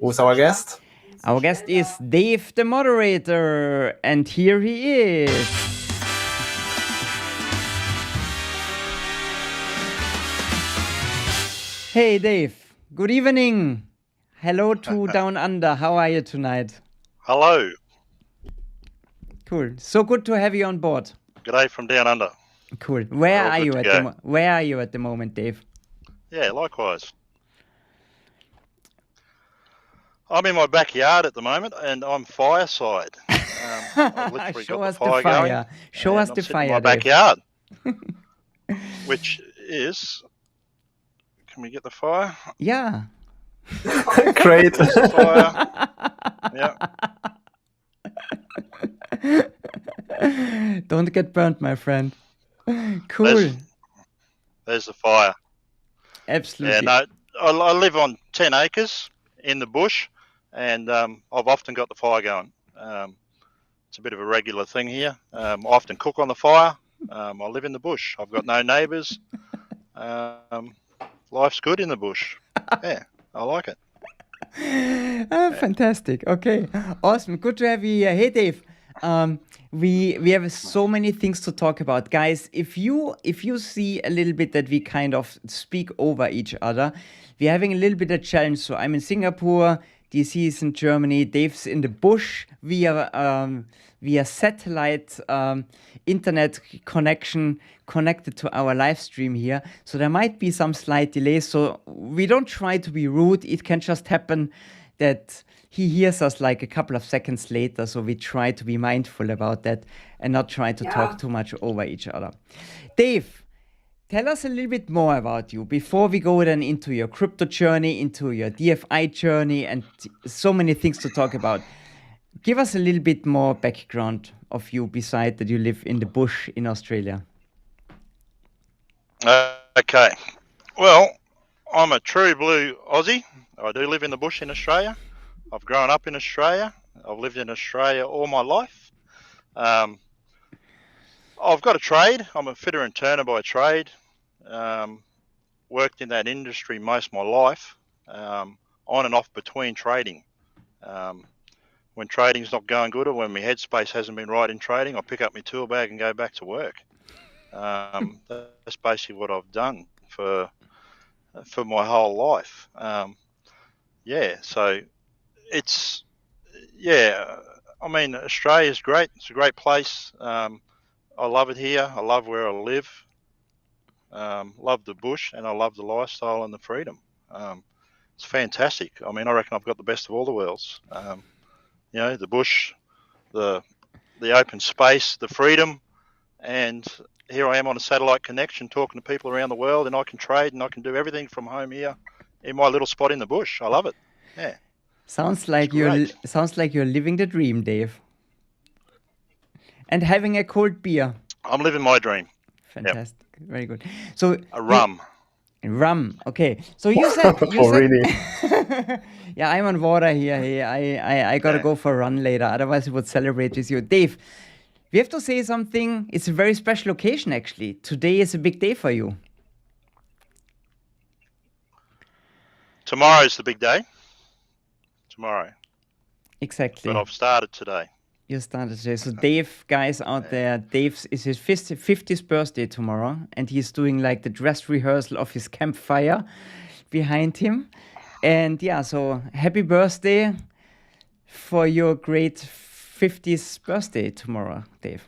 Who's our guest? Our guest is Dave, the moderator, and here he is. Hey, Dave. Good evening. Hello to Down Under. How are you tonight? Hello. Cool. So good to have you on board. G'day from Down Under. Cool. Where all are good you to at go. Where are you at the moment, Dave? Yeah, likewise. I'm in my backyard at the moment, and I'm Fireside. I've literally Show got us the fire going. Show us I'm the sitting in fire, my Dave. backyard, which is. Can we get the fire? Yeah. Great. There's the fire. Yeah. Don't get burnt, my friend. Cool. There's the fire. Absolutely. Yeah, no, I live on 10 acres in the bush, and I've often got the fire going. It's a bit of a regular thing here. I often cook on the fire. I live in the bush. I've got no neighbours. Life's good in the bush. Yeah, I like it. Fantastic. Okay. Awesome. Good to have you here. Hey, Dave. We have so many things to talk about, guys. If you see a little bit that we kind of speak over each other, we're having a little bit of challenge. So I'm in Singapore, DC is in Germany, Dave's in the bush via satellite internet connection connected to our live stream here. So there might be some slight delays. So we don't try to be rude. It can just happen that he hears us like a couple of seconds later, so we try to be mindful about that and not try to talk too much over each other. Dave, tell us a little bit more about you before we go then into your crypto journey, into your DeFi journey, and so many things to talk about. Give us a little bit more background of you, beside that you live in the bush in Australia. Okay. Well, I'm a true blue Aussie. I do live in the bush in Australia. I've grown up in Australia. I've lived in Australia all my life. I've got a trade. I'm a fitter and turner by trade. Worked in that industry most of my life, on and off between trading. When trading's not going good, or when my headspace hasn't been right in trading, I pick up my tool bag and go back to work. That's basically what I've done for my whole life. So it's, I mean, Australia's great. It's a great place. I love it here. I love where I live. Love the bush, and I love the lifestyle and the freedom. It's fantastic. I mean, I reckon I've got the best of all the worlds. The bush, the open space, the freedom, and here I am on a satellite connection talking to people around the world, and I can trade and I can do everything from home here in my little spot in the bush. I love it. Yeah. Sounds like you're living the dream, Dave. And having a cold beer. I'm living my dream. Fantastic. Yep. Very good. So a rum. Rum. Okay. So you said really? Yeah, I'm on water here. I gotta go for a run later. Otherwise, we would celebrate with you, Dave. We have to say something. It's a very special occasion, actually. Today is a big day for you. Tomorrow's the big day. Tomorrow. Exactly. But I've started today. You started today. So Dave, guys out there, Dave's is his 50th birthday tomorrow, and he's doing like the dress rehearsal of his campfire behind him. And yeah, so happy birthday for your great 50th birthday tomorrow, Dave.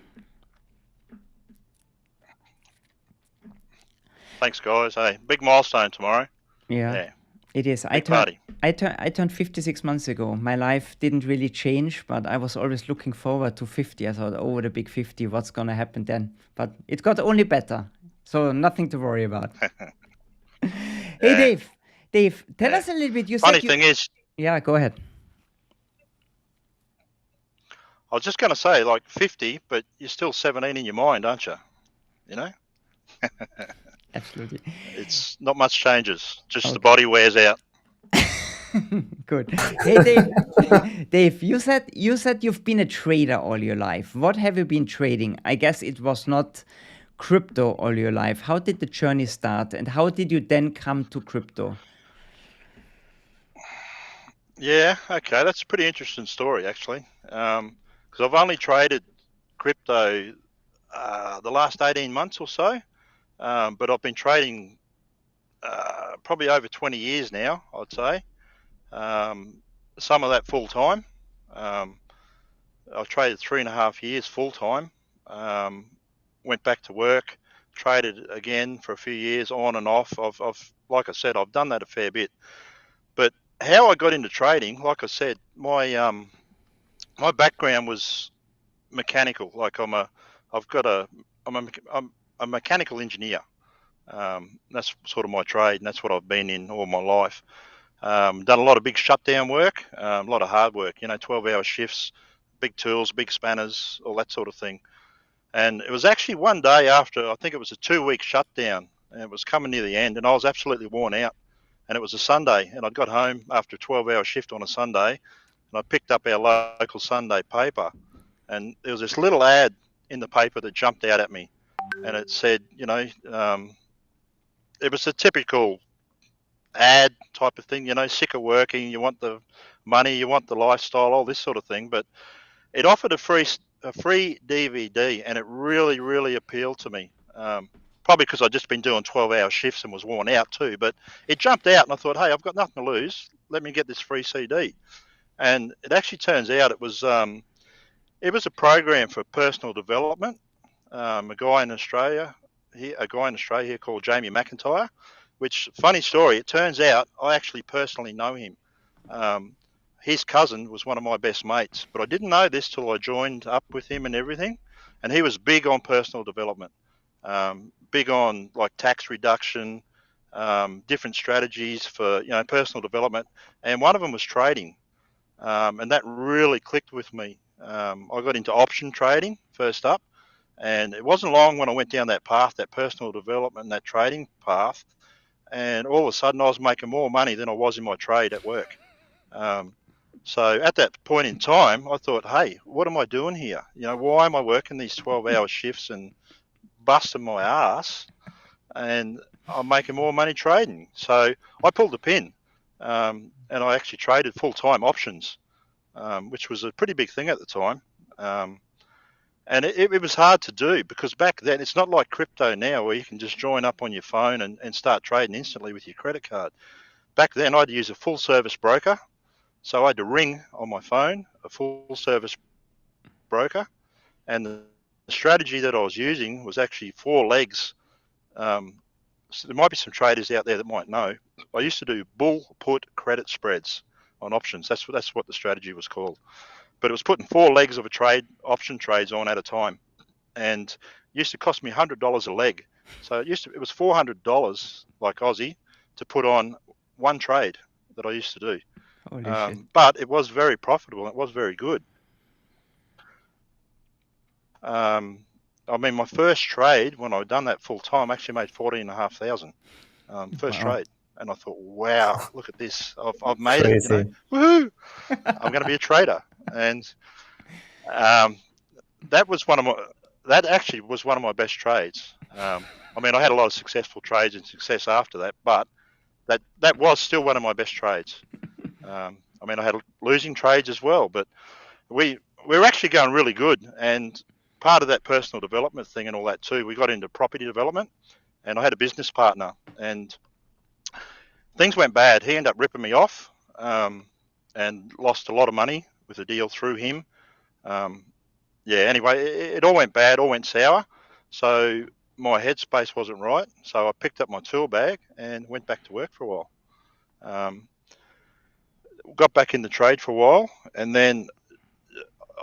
Thanks, guys. Hey, big milestone tomorrow. Yeah. It is. Big party. I turned 56 months ago. My life didn't really change, but I was always looking forward to 50. I thought, the big 50, what's going to happen then? But it got only better. So nothing to worry about. Hey, Dave, tell us a little bit. Funny thing is... Yeah, go ahead. I was just going to say, like 50, but you're still 17 in your mind, aren't you? You know? Absolutely. It's not much changes. Just the body wears out. Good. Hey, Dave, you said you've been a trader all your life. What have you been trading? I guess it was not crypto all your life. How did the journey start, and how did you then come to crypto? Yeah, okay, that's a pretty interesting story actually. Because I've only traded crypto the last 18 months or so, but I've been trading probably over 20 years now, I'd say. Some of that full time. Um, I traded 3.5 years full time. Um, Went back to work, traded again for a few years on and off. I've like I said, I've done that a fair bit. But how I got into trading, like I said, my background was mechanical. Like I'm a mechanical engineer. That's sort of my trade, and that's what I've been in all my life. Done a lot of big shutdown work, a lot of hard work. 12-hour shifts, big tools, big spanners, all that sort of thing. And it was actually one day after, I think it was a 2-week shutdown, and it was coming near the end, and I was absolutely worn out. And it was a Sunday, and I'd got home after a 12-hour shift on a Sunday, and I picked up our local Sunday paper, and there was this little ad in the paper that jumped out at me, and it said, it was a typical ad type of thing, sick of working, you want the money, you want the lifestyle, all this sort of thing. But it offered a free DVD, and it really, really appealed to me. Probably because I'd just been doing 12-hour shifts and was worn out too. But it jumped out, and I thought, hey, I've got nothing to lose. Let me get this free CD. And it actually turns out it was a program for personal development. A guy in Australia here called Jamie McIntyre. Which, funny story, it turns out I actually personally know him. His cousin was one of my best mates, but I didn't know this till I joined up with him and everything. And he was big on personal development, big on like tax reduction, different strategies for personal development, and one of them was trading, and that really clicked with me. I got into option trading first up, and it wasn't long when I went down that path, that personal development, and that trading path. And all of a sudden I was making more money than I was in my trade at work. So at that point in time, I thought, hey, what am I doing here? Why am I working these 12-hour shifts and busting my ass, and I'm making more money trading? So I pulled the pin, and I actually traded full-time options, which was a pretty big thing at the time. And it was hard to do because back then, it's not like crypto now where you can just join up on your phone and start trading instantly with your credit card. Back then, I'd use a full service broker. So I had to ring on my phone a full service broker. And the strategy that I was using was actually 4 legs. So there might be some traders out there that might know. I used to do bull put credit spreads on options. That's what the strategy was called. But it was putting 4 legs of a trade, option trades on at a time, and it used to cost me $100 a leg. So it was $400 like Aussie to put on one trade that I used to do. Holy shit. But it was very profitable. It was very good. My first trade when I'd done that full time actually made $14,500 first Wow. trade, and I thought, wow, look at this! I've made it. Crazy. Woohoo! I'm going to be a trader. And that actually was one of my best trades. I had a lot of successful trades and success after that, but that was still one of my best trades. I had losing trades as well, but we were actually going really good. And part of that personal development thing and all that too, we got into property development, and I had a business partner, and things went bad. He ended up ripping me off, and lost a lot of money with a deal through him. Anyway, it all went bad, all went sour. So my headspace wasn't right. So I picked up my tool bag and went back to work for a while. Got back in the trade for a while, and then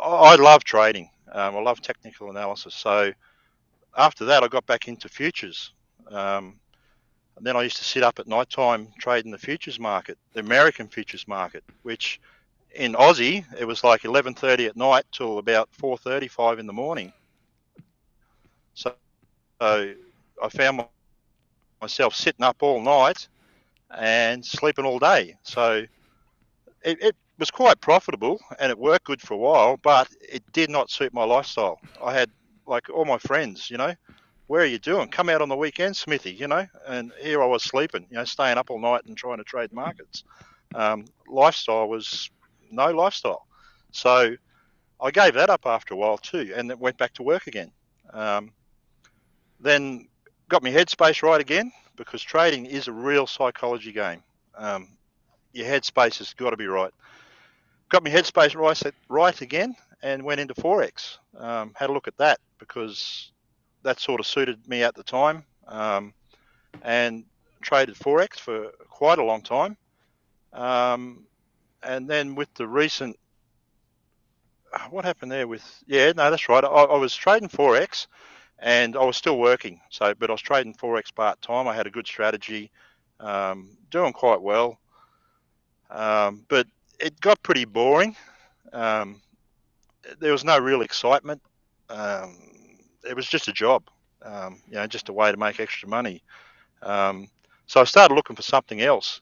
I love trading. I love technical analysis. So after that, I got back into futures. And then I used to sit up at night time trading the futures market, the American futures market, which in Aussie, it was like 11:30 at night till about 4:35 in the morning. So I found myself sitting up all night and sleeping all day. So it was quite profitable and it worked good for a while, but it did not suit my lifestyle. I had like all my friends, where are you doing? Come out on the weekend, Smithy, and here I was sleeping, staying up all night and trying to trade markets. lifestyle was no lifestyle. So I gave that up after a while too, and then went back to work again. Then got my headspace right again, because trading is a real psychology game. Your headspace has got to be right. Got my headspace right again, and went into Forex. Had a look at that, because that sort of suited me at the time, and traded Forex for quite a long time. And then with the recent, what happened there with, that's right. I was trading Forex, and I was still working. But I was trading Forex part time. I had a good strategy, doing quite well. But it got pretty boring. There was no real excitement. It was just a job, just a way to make extra money. So I started looking for something else.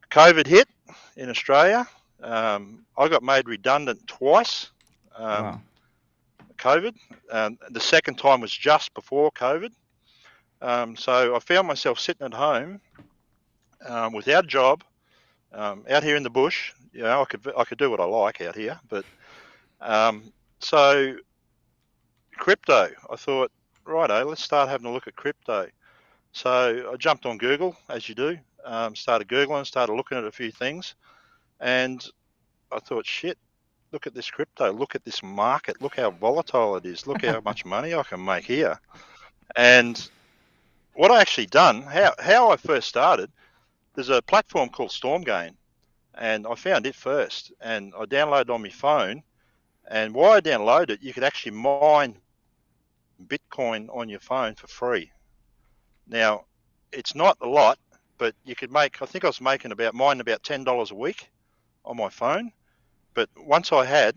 COVID hit in Australia. I got made redundant twice. Wow. COVID. The second time was just before COVID. So I found myself sitting at home without a job, out here in the bush. I could do what I like out here, but so crypto. I thought, righto, let's start having a look at crypto. So I jumped on Google, as you do. Started Googling, started looking at a few things, and I thought, shit, look at this crypto, look at this market, look how volatile it is, look how much money I can make here. And what I actually done, how I first started, there's a platform called StormGain, and I found it first, and I downloaded on my phone. And while I downloaded it, you could actually mine Bitcoin on your phone for free. Now, it's not a lot, but you could make, I think I was making about $10 a week on my phone. But once I had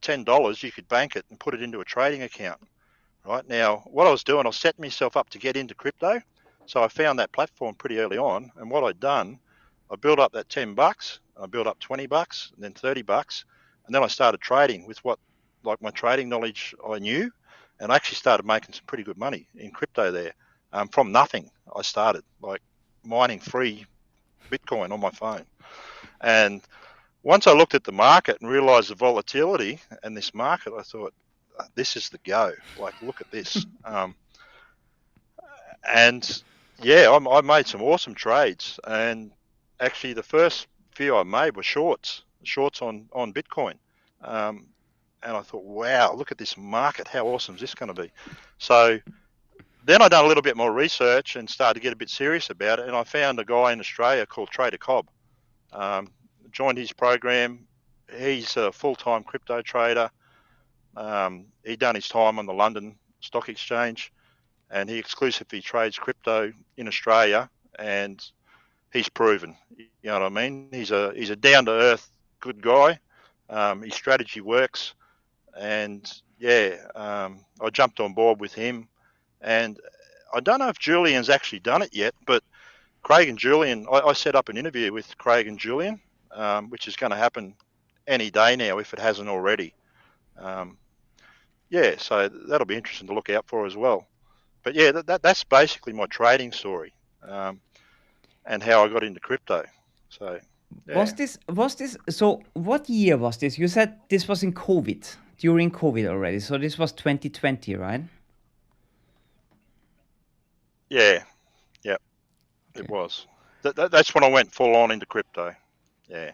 $10, you could bank it and put it into a trading account. Right now, what I was doing, I was setting myself up to get into crypto. So I found that platform pretty early on. And what I'd done, I built up that $10, I built up $20, and then $30. And then I started trading with my trading knowledge I knew. And I actually started making some pretty good money in crypto there. From nothing, I started like mining free Bitcoin on my phone. And once I looked at the market and realized the volatility in this market, I thought, this is the go. Like, look at this. And yeah, I made some awesome trades. And actually, the first few I made were shorts on Bitcoin. And I thought, wow, look at this market. How awesome is this going to be? So then I done a little bit more research and started to get a bit serious about it. And I found a guy in Australia called Trader Cobb. Joined his program. He's a full-time crypto trader. He done his time on the London Stock Exchange, and he exclusively trades crypto in Australia. And he's proven. You know what I mean? He's a down-to-earth good guy. His strategy works, and I jumped on board with him. And I don't know if Julian's actually done it yet, but Craig and Julian, I set up an interview with Craig and Julian, which is going to happen any day now if it hasn't already. So that'll be interesting to look out for as well. But yeah, that's basically my trading story, and how I got into crypto. So yeah. Was this so what year was this? You said this was in COVID, during COVID already. So this was 2020, right? Yeah. It was. That's when I went full on into crypto. Yeah.